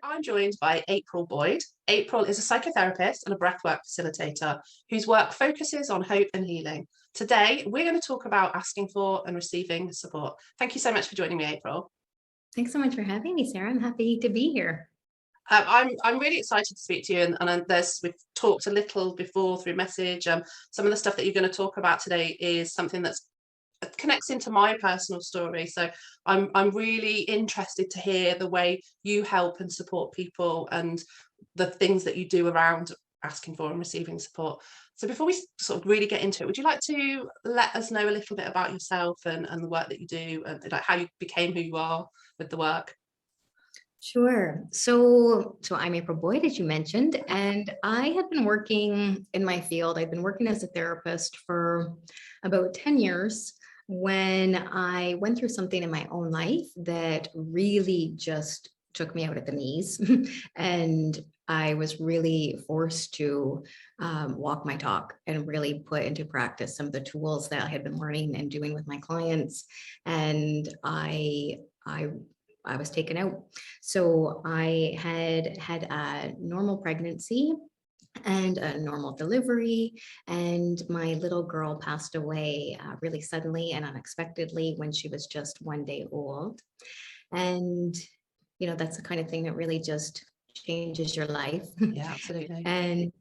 I'm joined by April Boyd. April is a psychotherapist and a breathwork facilitator whose work focuses on hope and healing. Today, we're going to talk about asking for and receiving support. Thank you so much for joining me, April. Thanks so much for having me, Sarah. I'm happy to be here. I'm really excited to speak to you, and we've talked a little before through message. Some of the stuff that you're going to talk about today is something that's connects into my personal story. So I'm really interested to hear the way you help and support people and the things that you do around asking for and receiving support. So before we sort of really get into it, would you like to let us know a little bit about yourself and the work that you do and like how you became who you are with the work? Sure. So I'm April Boyd, as you mentioned, and I had been working in my field. I've been working as a therapist for about 10 years when I went through something in my own life that really just took me out at the knees. And I was really forced to walk my talk and really put into practice some of the tools that I had been learning and doing with my clients. And I was taken out. So I had a normal pregnancy and a normal delivery. And my little girl passed away really suddenly and unexpectedly when she was just 1 day old. And, that's the kind of thing that really just changes your life. Yeah, absolutely. And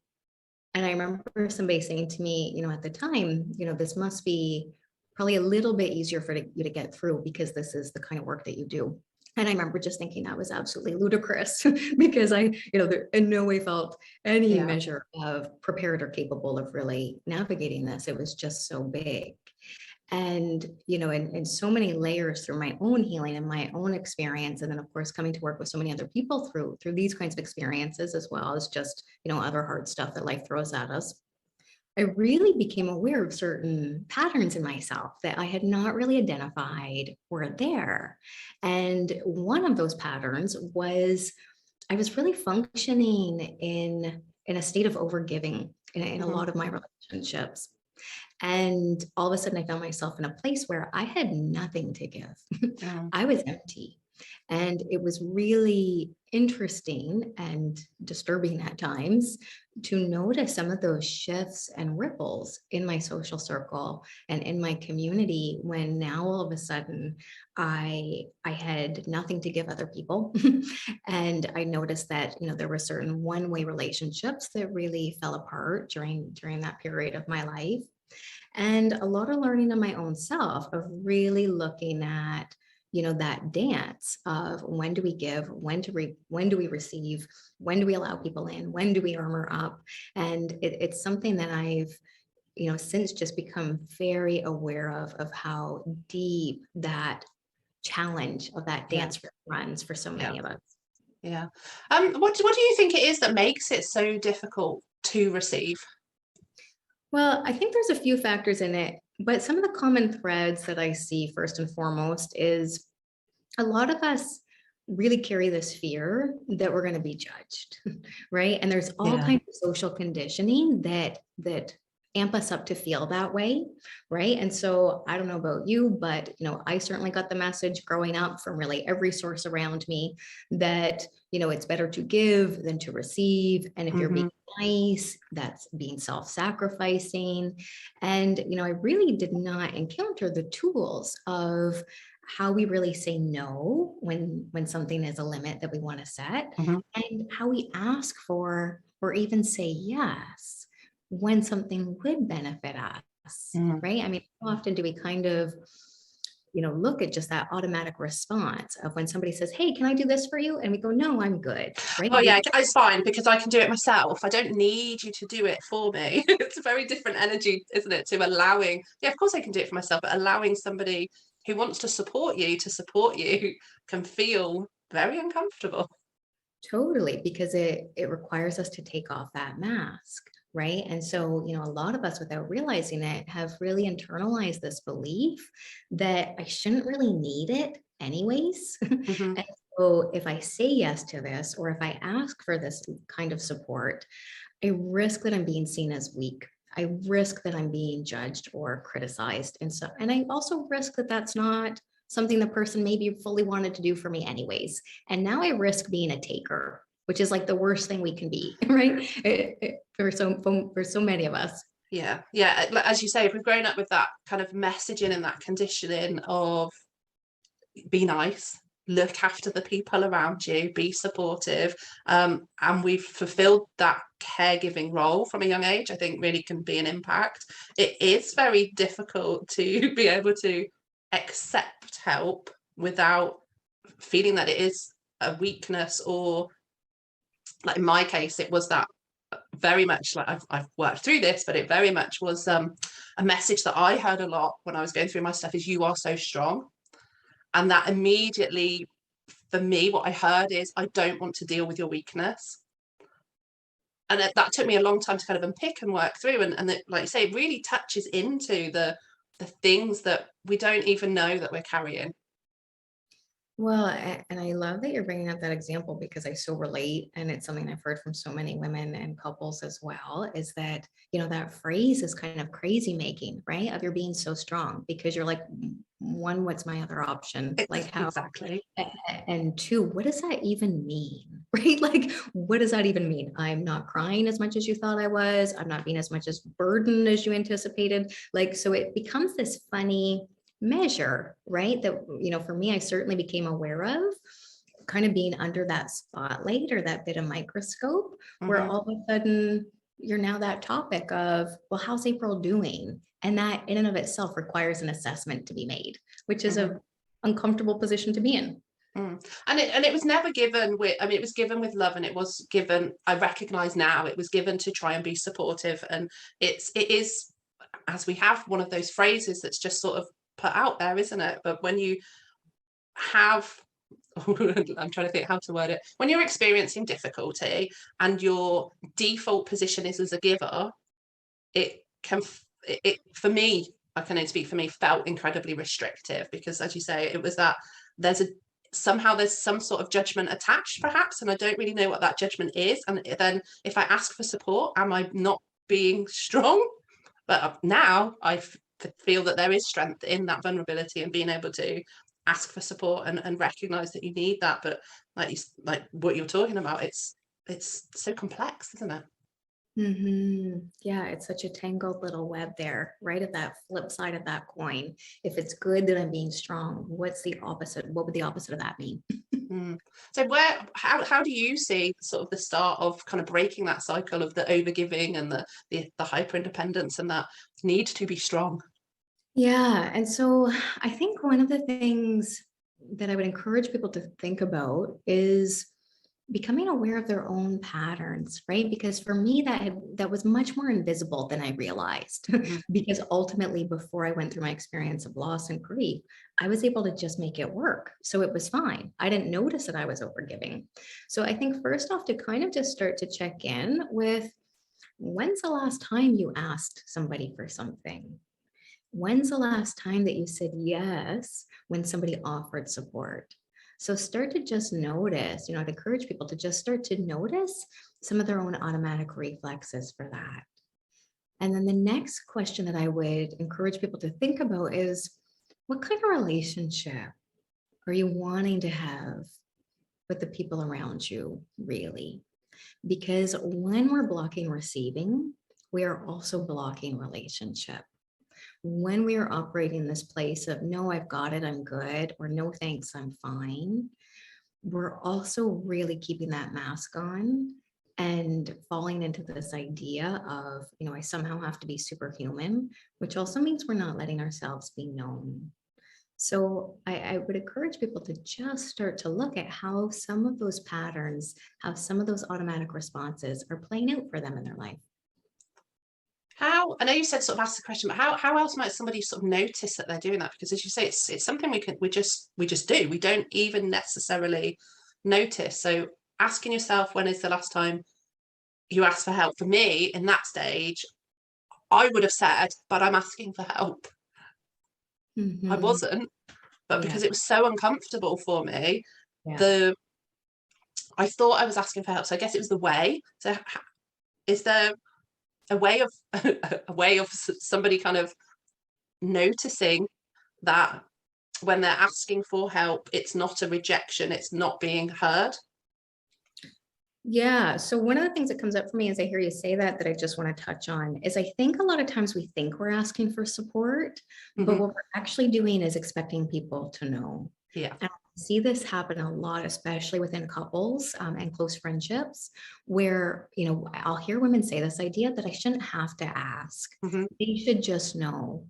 I remember somebody saying to me, at the time, this must be probably a little bit easier for you to get through because this is the kind of work that you do. And I remember just thinking that was absolutely ludicrous because I, there in no way felt any Yeah. measure of prepared or capable of really navigating this. It was just so big. And, in so many layers through my own healing and my own experience. And then of course, coming to work with so many other people through these kinds of experiences, as well as just, other hard stuff that life throws at us. I really became aware of certain patterns in myself that I had not really identified were there. And one of those patterns was I was really functioning in a state of overgiving in a lot of my relationships. And all of a sudden I found myself in a place where I had nothing to give. I was empty. And it was really interesting and disturbing at times to notice some of those shifts and ripples in my social circle and in my community when now all of a sudden I had nothing to give other people. And I noticed that, there were certain one-way relationships that really fell apart during that period of my life. And a lot of learning on my own self of really looking at that dance of when do we give, when do we receive, when do we allow people in, when do we armor up. And it's something that I've since just become very aware of how deep that challenge of that dance runs for so many of us. Yeah. What do you think it is that makes it so difficult to receive? Well, I think there's a few factors in it, but some of the common threads that I see first and foremost is a lot of us really carry this fear that we're going to be judged, right? And there's all kinds of social conditioning that amp us up to feel that way, right? And so I don't know about you, but I certainly got the message growing up from really every source around me that it's better to give than to receive, and if you're being nice, that's being self-sacrificing. And I really did not encounter the tools of how we really say no when something is a limit that we want to set, and how we ask for or even say yes when something would benefit us, right? I mean, how often do we kind of, look at just that automatic response of when somebody says, hey, can I do this for you? And we go, no, I'm good, right? Oh yeah, it's fine because I can do it myself. I don't need you to do it for me. It's a very different energy, isn't it, to allowing, of course I can do it for myself, but allowing somebody who wants to support you can feel very uncomfortable. Totally, because it requires us to take off that mask, right? And so, a lot of us, without realizing it, have really internalized this belief that I shouldn't really need it anyways. And so if I say yes to this, or if I ask for this kind of support, I risk that I'm being seen as weak. I risk that I'm being judged or criticized. And I also risk that that's not something the person maybe fully wanted to do for me anyways. And now I risk being a taker, which is like the worst thing we can be, right? For so many of us. Yeah, yeah. As you say, if we've grown up with that kind of messaging and that conditioning of be nice, look after the people around you, be supportive, and we've fulfilled that caregiving role from a young age, I think really can be an impact. It is very difficult to be able to accept help without feeling that it is a weakness, or like in my case, it was that very much like I've worked through this, but it very much was a message that I heard a lot when I was going through my stuff is you are so strong. And that immediately, for me, what I heard is, I don't want to deal with your weakness. And that took me a long time to kind of unpick and work through. And it, like you say, it really touches into the things that we don't even know that we're carrying. Well, and I love that you're bringing up that example because I so relate. And it's something I've heard from so many women and couples as well, is that, that phrase is kind of crazy making, right? Of you're being so strong because you're like, one, what's my other option? Like how, Exactly. and two, what does that even mean? Right? Like, what does that even mean? I'm not crying as much as you thought I was. I'm not being as much as burdened as you anticipated. Like, so it becomes this funny measure, right? That, for me, I certainly became aware of kind of being under that spotlight or that bit of microscope where all of a sudden you're now that topic of, well, how's April doing? And that in and of itself requires an assessment to be made, which is a uncomfortable position to be in. And it was never given with, I mean, it was given with love, and it was given, I recognize now, it was given to try and be supportive. And it is, as we have one of those phrases that's just sort of put out there, isn't it? But when you have I'm trying to think how to word it, when you're experiencing difficulty and your default position is as a giver, it can for me, I can only speak for me, felt incredibly restrictive, because as you say, it was that there's some sort of judgment attached perhaps, and I don't really know what that judgment is. And then if I ask for support, am I not being strong? But now I feel that there is strength in that vulnerability and being able to ask for support and recognize that you need that. But like what you're talking about, it's so complex, isn't it? Yeah, it's such a tangled little web there, right? At that flip side of that coin. If it's good that I'm being strong, what's the opposite? What would the opposite of that mean? So how do you see sort of the start of kind of breaking that cycle of the overgiving and the hyper independence and that need to be strong? Yeah. And so I think one of the things that I would encourage people to think about is becoming aware of their own patterns, right? Because for me, that was much more invisible than I realized. Because ultimately, before I went through my experience of loss and grief, I was able to just make it work. So it was fine. I didn't notice that I was overgiving. So I think first off, to kind of just start to check in with, when's the last time you asked somebody for something? When's the last time that you said yes when somebody offered support? So start to just notice, I'd encourage people to just start to notice some of their own automatic reflexes for that. And then the next question that I would encourage people to think about is, what kind of relationship are you wanting to have with the people around you, really? Because when we're blocking receiving, we are also blocking relationship. When we are operating this place of, no, I've got it, I'm good, or no, thanks, I'm fine, we're also really keeping that mask on and falling into this idea of, I somehow have to be superhuman, which also means we're not letting ourselves be known. So I would encourage people to just start to look at how some of those patterns, how some of those automatic responses are playing out for them in their life. How, I know you said sort of ask the question, but how else might somebody sort of notice that they're doing that? Because as you say, it's something we just do. We don't even necessarily notice. So asking yourself, when is the last time you asked for help? For me, in that stage, I would have said, but I'm asking for help. I wasn't, but because it was so uncomfortable for me, I thought I was asking for help. So I guess it was the way. So is there a way of somebody kind of noticing that when they're asking for help, it's not a rejection, it's not being heard? Yeah. So one of the things that comes up for me as I hear you say that I just want to touch on is I think a lot of times we think we're asking for support, but Mhm. what we're actually doing is expecting people to know. Yeah. And I see this happen a lot, especially within couples and close friendships, where, I'll hear women say this idea that I shouldn't have to ask. Mhm. They should just know.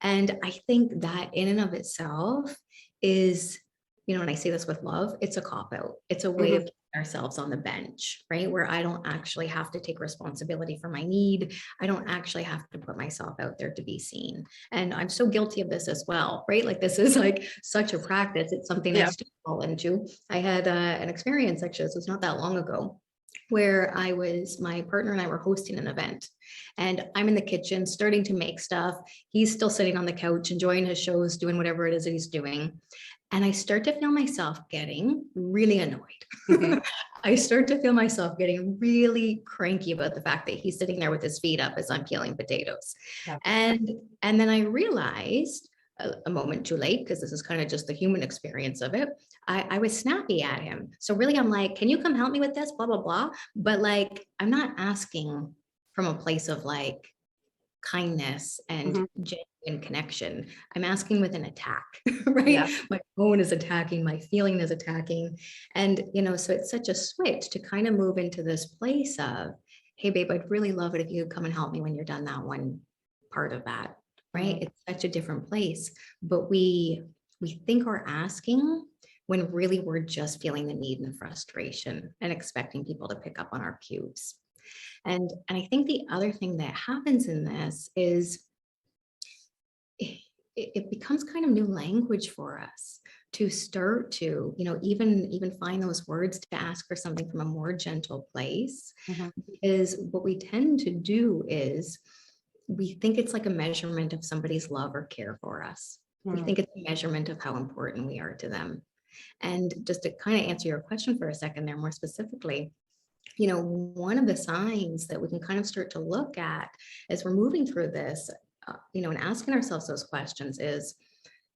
And I think that in and of itself is, and I say this with love, it's a cop out. It's a way of Mhm. keeping ourselves on the bench, right? Where I don't actually have to take responsibility for my need. I don't actually have to put myself out there to be seen. And I'm so guilty of this as well, right? Like this is like such a practice. It's something I Yeah. still fall into. I had an experience, actually, this was not that long ago, where my partner and I were hosting an event, and I'm in the kitchen starting to make stuff. He's still sitting on the couch, enjoying his shows, doing whatever it is that he's doing. And I start to feel myself getting really Mhm. annoyed. I start to feel myself getting really cranky about the fact that he's sitting there with his feet up as I'm peeling potatoes. Yeah. And then I realized a moment too late, because this is kind of just the human experience of it. I was snappy at him. So really, I'm like, can you come help me with this? Blah, blah, blah. But like, I'm not asking from a place of like kindness and Mhm. genuine connection. I'm asking with an attack, right? Yeah. My phone is attacking, my feeling is attacking. And, so it's such a switch to kind of move into this place of, hey, babe, I'd really love it if you could come and help me when you're done that one part of that, right? Mhm. It's such a different place. But we think we're asking when really we're just feeling the need and the frustration and expecting people to pick up on our cues. And I think the other thing that happens in this is it becomes kind of new language for us to start to, even find those words to ask for something from a more gentle place. Mhm. Because what we tend to do is we think it's like a measurement of somebody's love or care for us. We Mm. think it's a measurement of how important we are to them. And just to kind of answer your question for a second there, more specifically, one of the signs that we can kind of start to look at as we're moving through this, and asking ourselves those questions is,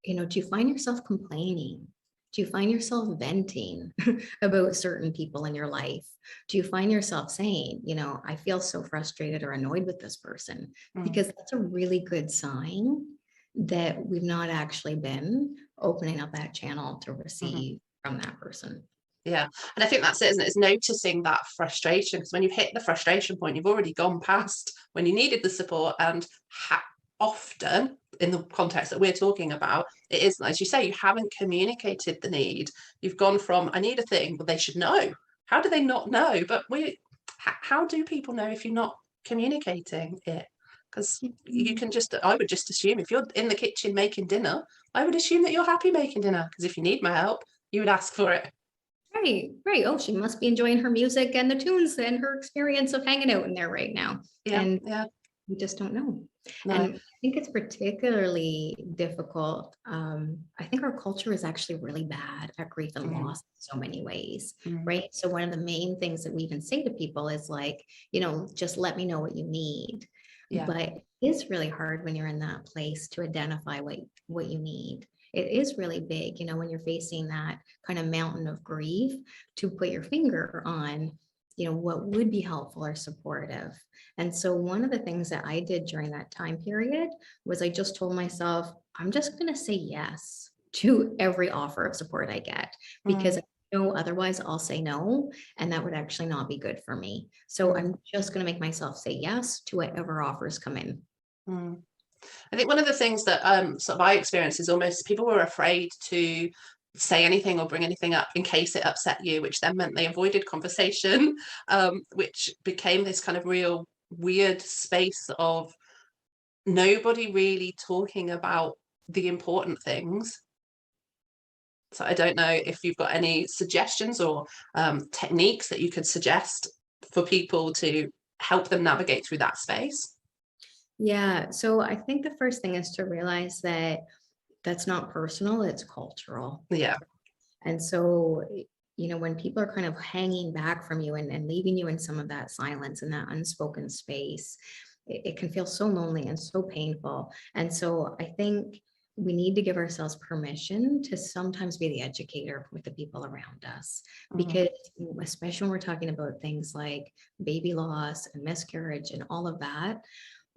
do you find yourself complaining? Do you find yourself venting about certain people in your life? Do you find yourself saying, I feel so frustrated or annoyed with this person? Mm. Because that's a really good sign that we've not actually been opening up that channel to Mhm. receive from that person. Yeah. And I think that's it, isn't it? It's noticing that frustration, because when you've hit the frustration point, you've already gone past when you needed the support. And often, in the context that we're talking about, it is, as you say, you haven't communicated the need. You've gone from, I need a thing, but they should know. How do they not know? But how do people know if you're not communicating it? Because you can just, I would just assume if you're in the kitchen making dinner, I would assume that you're happy making dinner. Because if you need my help, you would ask for it. Right, right. Oh, she must be enjoying her music and the tunes and her experience of hanging out in there right now. Yeah, And yeah, we just don't know. no. And I think it's particularly difficult. I think our culture is actually really bad at grief and Mm, loss in so many ways, mm, right? So one of the main things that we even say to people is like, just let me know what you need. yeah. But it's really hard when you're in that place to identify what you need. It is really big, when you're facing that kind of mountain of grief, to put your finger on, what would be helpful or supportive. And so one of the things that I did during that time period was I just told myself, I'm just going to say yes to every offer of support I get, because Mm, I know otherwise I'll say no, and that would actually not be good for me. So mm, I'm just going to make myself say yes to whatever offers come in. mm. I think one of the things that sort of I experienced is almost people were afraid to say anything or bring anything up in case it upset you, which then meant they avoided conversation, which became this kind of real weird space of nobody really talking about the important things. So I don't know if you've got any suggestions or techniques that you could suggest for people to help them navigate through that space. Yeah. So I think the first thing is to realize that that's not personal, it's cultural. Yeah. And so, when people are kind of hanging back from you and leaving you in some of that silence and that unspoken space, it can feel so lonely and so painful. And so I think we need to give ourselves permission to sometimes be the educator with the people around us. Because especially when we're talking about things like baby loss and miscarriage and all of that,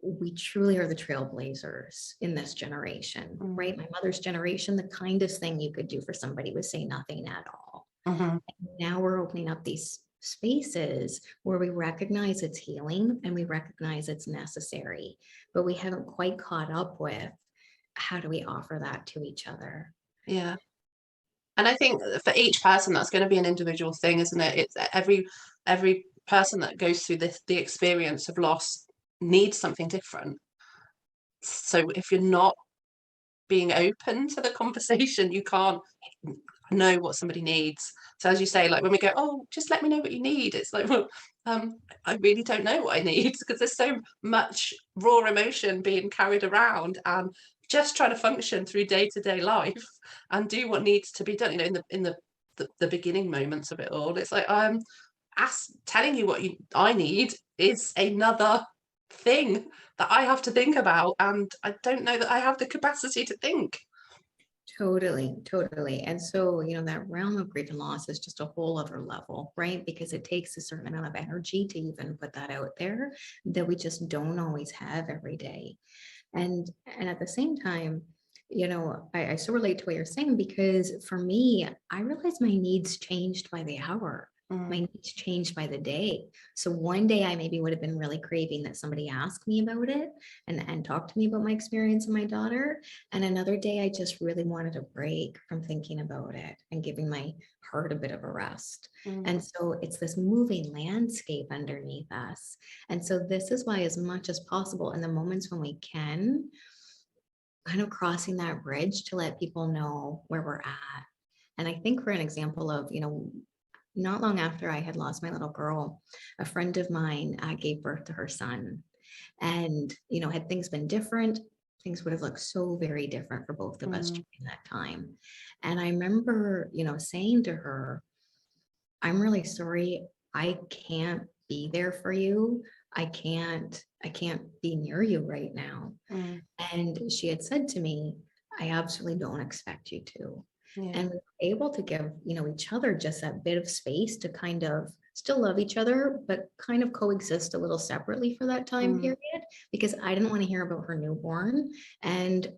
we truly are the trailblazers in this generation, right? My mother's generation, the kindest thing you could do for somebody was say nothing at all. Now we're opening up these spaces where we recognize it's healing and we recognize it's necessary, but we haven't quite caught up with how do we offer that to each other. Yeah. And I think for each person, that's going to be an individual thing, isn't it? It's every person that goes through the experience of loss needs something different. So if you're not being open to the conversation, you can't know what somebody needs. So as you say, like when we go, oh, just let me know what you need, it's like, well, I really don't know what I need, because there's so much raw emotion being carried around, and just trying to function through day-to-day life and do what needs to be done, you know, in the beginning moments of it all. It's like telling you what I need is another thing that I have to think about, and I don't know that I have the capacity to think. Totally, totally. And so, you know, that realm of grief and loss is just a whole other level, right? Because it takes a certain amount of energy to even put that out there that we just don't always have every day. And at the same time, you know, I so relate to what you're saying, because for me, I realized my needs changed by the hour. My needs changed by the day. So one day I maybe would have been really craving that somebody asked me about it and talked to me about my experience with my daughter. And another day I just really wanted a break from thinking about it and giving my heart a bit of a rest. And so it's this moving landscape underneath us. And so this is why, as much as possible, in the moments when we can, kind of crossing that bridge to let people know where we're at. And I think for an example of, you know, not long after I had lost my little girl, a friend of mine gave birth to her son. And, you know, had things been different, things would have looked so very different for both of us during that time. And I remember, you know, saying to her, I'm really sorry, I can't be there for you. I can't be near you right now. And she had said to me, I absolutely don't expect you to. And we were able to give, you know, each other just that bit of space to kind of still love each other, but kind of coexist a little separately for that time period, because I didn't want to hear about her newborn, and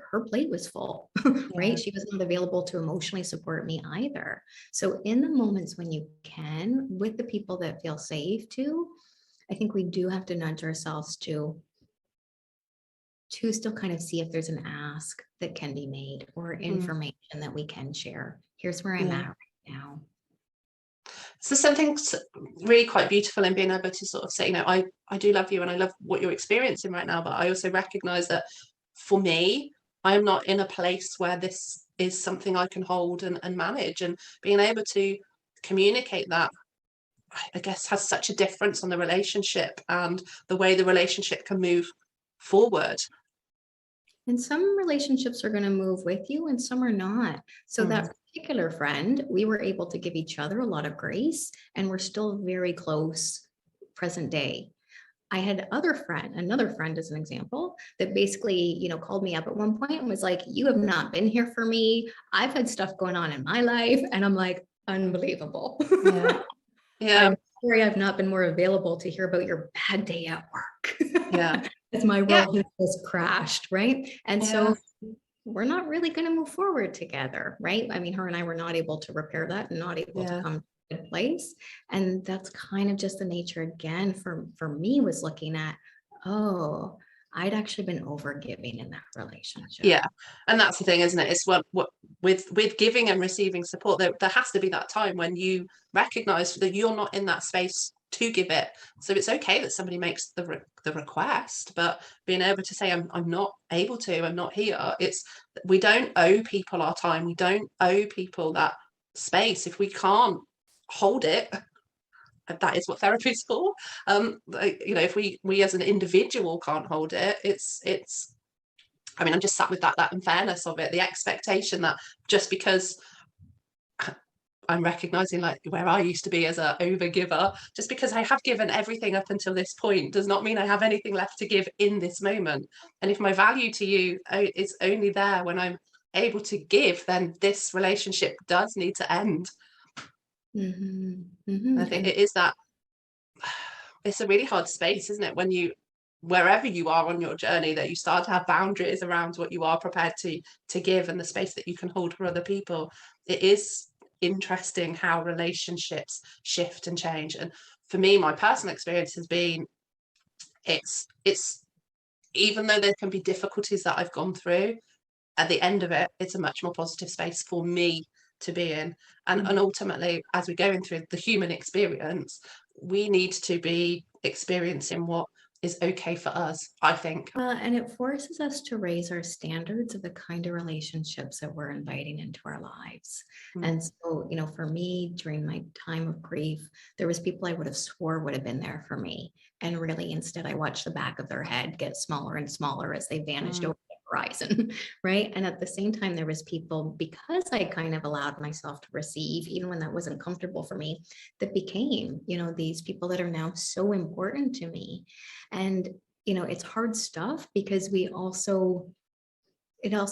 her plate was full, right? She was not available to emotionally support me either. So in the moments when you can, with the people that feel safe to, I think we do have to nudge ourselves to still kind of see if there's an ask that can be made or information that we can share. Here's where I'm at right now. So something's really quite beautiful in being able to sort of say, you know, I do love you and I love what you're experiencing right now, but I also recognize that for me, I am not in a place where this is something I can hold and manage, and being able to communicate that, I guess, has such a difference on the relationship and the way the relationship can move forward. And some relationships are going to move with you and some are not. So that particular friend, we were able to give each other a lot of grace, and we're still very close present day. I had another friend as an example, that basically, you know, called me up at one point and was like, you have not been here for me. I've had stuff going on in my life. And I'm like, unbelievable. I'm sorry I've not been more available to hear about your bad day at work. As my world has just crashed, right? And so we're not really going to move forward together, right? I mean, her and I were not able to repair that and not able to come to a good place. And that's kind of just the nature again for me, was looking at, oh, I'd actually been overgiving in that relationship. Yeah. And that's the thing, isn't it? It's what with giving and receiving support, there has to be that time when you recognize that you're not in that space to give it. So it's okay that somebody makes the request, but being able to say, I'm not able to, I'm not here. It's, we don't owe people our time. We don't owe people that space. If we can't hold it, that is what therapy is for. You know, if we as an individual can't hold it, it's I mean, I'm just sat with that unfairness of it, the expectation that just because I'm recognizing like where I used to be as a overgiver. Just because I have given everything up until this point does not mean I have anything left to give in this moment. And if my value to you is only there when I'm able to give, then this relationship does need to end. I think And it is that, it's a really hard space, isn't it, when you, wherever you are on your journey, that you start to have boundaries around what you are prepared to give and the space that you can hold for other people. It is interesting how relationships shift and change. And for me, my personal experience has been, it's even though there can be difficulties that I've gone through, at the end of it, it's a much more positive space for me to be in. And ultimately, as we're going through the human experience, we need to be experiencing what is okay for us, I think. well, and it forces us to raise our standards of the kind of relationships that we're inviting into our lives. Mm. And so, for me, during my time of grief, there was people I would have swore would have been there for me. And really, instead, I watched the back of their head get smaller and smaller as they vanished Mm. over the horizon, right? And at the same time, there was people, because I kind of allowed myself to receive, even when that wasn't comfortable for me, that became, these people that are now so important to me. And it's hard stuff because it also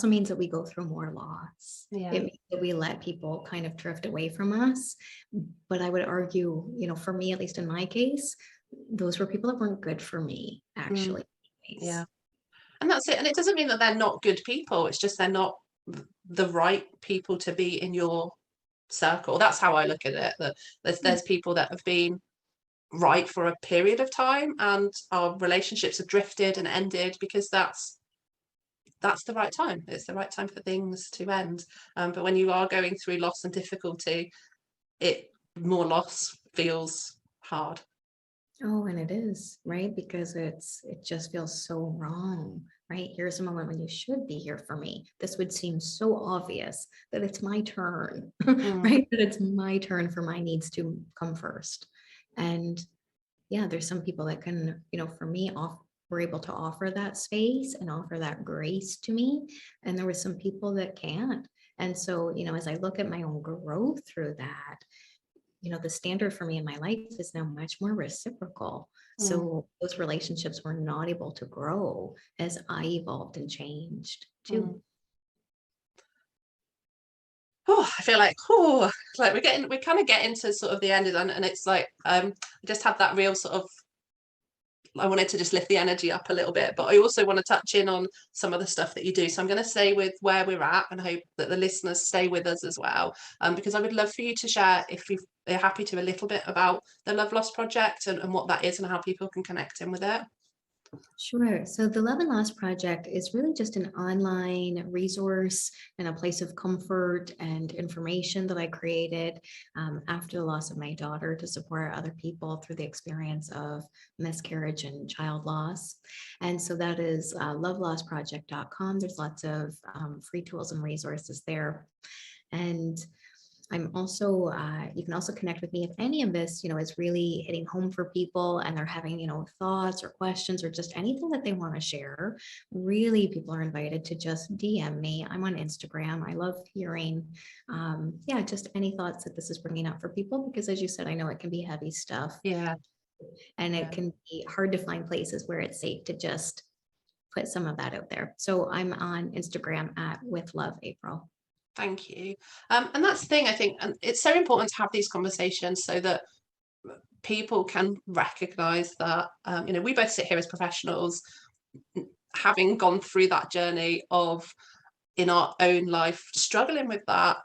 means that we go through more loss. Yeah. It means that we let people kind of drift away from us. But I would argue, for me, at least in my case, those were people that weren't good for me, Mm. actually. Yeah. And that's it. And it doesn't mean that they're not good people. It's just they're not the right people to be in your circle. That's how I look at it. That there's people that have been right for a period of time, and our relationships have drifted and ended because that's the right time. It's the right time for things to end. But when you are going through loss and difficulty, it more loss feels hard. Oh, and it is, right? Because it just feels so wrong, right? Here's a moment when you should be here for me. This would seem so obvious that it's my turn, Mm. right? That it's my turn for my needs to come first. And yeah, there's some people that can, for me, were able to offer that space and offer that grace to me. And there were some people that can't. And so, as I look at my own growth through that, the standard for me in my life is now much more reciprocal. Mm. So those relationships were not able to grow as I evolved and changed Mm. too. Oh, I feel like we kind of get into sort of the end, and it's like I just had that real sort of, I wanted to just lift the energy up a little bit, but I also want to touch in on some of the stuff that you do. So I'm going to stay with where we're at and hope that the listeners stay with us as well, because I would love for you to share, if you're happy to, a little bit about the Love Loss Project and what that is and how people can connect in with it. Sure. So the Love and Loss Project is really just an online resource and a place of comfort and information that I created after the loss of my daughter to support other people through the experience of miscarriage and child loss. And so that is lovelossproject.com. There's lots of free tools and resources there. And I'm also, you can also connect with me if any of this, is really hitting home for people and they're having, thoughts or questions or just anything that they want to share. Really, people are invited to just DM me. I'm on Instagram. I love hearing, just any thoughts that this is bringing up for people, because as you said, I know it can be heavy stuff Yeah. and it can be hard to find places where it's safe to just put some of that out there. So I'm on Instagram at With Love April. Thank you. And that's the thing, I think, and it's so important to have these conversations so that people can recognize that, we both sit here as professionals, having gone through that journey of, in our own life, struggling with that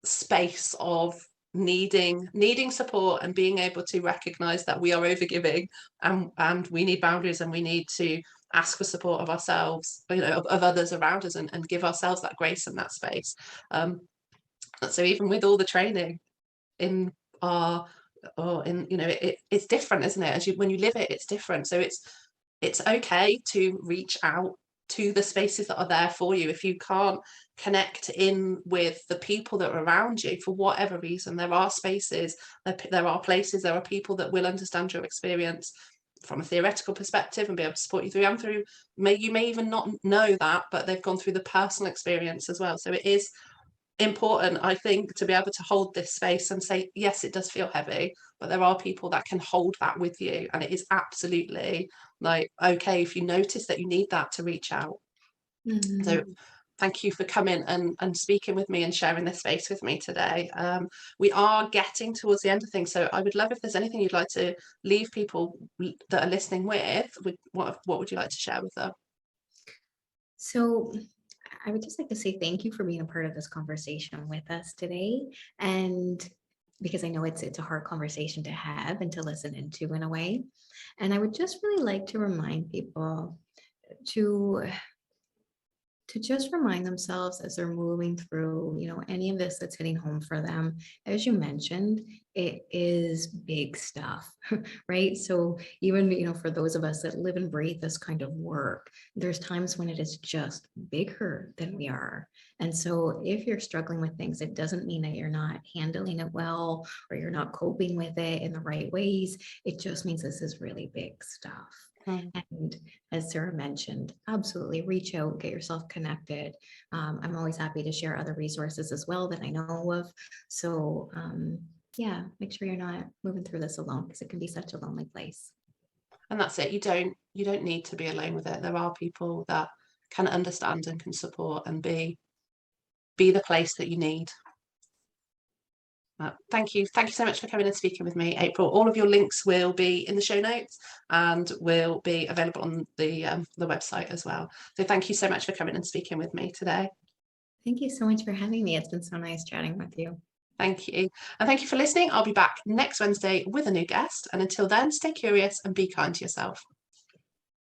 space of needing support and being able to recognize that we are overgiving, and we need boundaries, and we need to ask for support of ourselves, of others around us, and give ourselves that grace and that space. So even with all the training in our, or in, it's different, isn't it? When you live it, it's different. So it's okay to reach out to the spaces that are there for you. If you can't connect in with the people that are around you for whatever reason, there are spaces, there are places, there are people that will understand your experience from a theoretical perspective and be able to support you through and through. You may even not know that, but they've gone through the personal experience as well. So it is important, I think, to be able to hold this space and say, yes, it does feel heavy, but there are people that can hold that with you, and it is absolutely like okay if you notice that you need that to reach out. So Mhm. thank you for coming and speaking with me and sharing this space with me today. We are getting towards the end of things, so I would love if there's anything you'd like to leave people that are listening with what would you like to share with them? So I would just like to say thank you for being a part of this conversation with us today. And because I know it's a hard conversation to have and to listen into in a way. And I would just really like to remind people to just remind themselves as they're moving through, any of this that's hitting home for them. As you mentioned, it is big stuff, right? So even, for those of us that live and breathe this kind of work, there's times when it is just bigger than we are. And so if you're struggling with things, it doesn't mean that you're not handling it well or you're not coping with it in the right ways. It just means this is really big stuff. Mm. And as Sarah mentioned, absolutely reach out, get yourself connected. I'm always happy to share other resources as well that I know of. So yeah, make sure you're not moving through this alone because it can be such a lonely place. And that's it, you don't need to be alone with it. There are people that can understand and can support and be the place that you need. Thank you so much for coming and speaking with me, April. All of your links will be in the show notes and will be available on the website as well. So thank you so much for coming and speaking with me today. Thank you so much for having me. It's been so nice chatting with you. Thank you. And thank you for listening. I'll be back next Wednesday with a new guest. And until then, stay curious and be kind to yourself.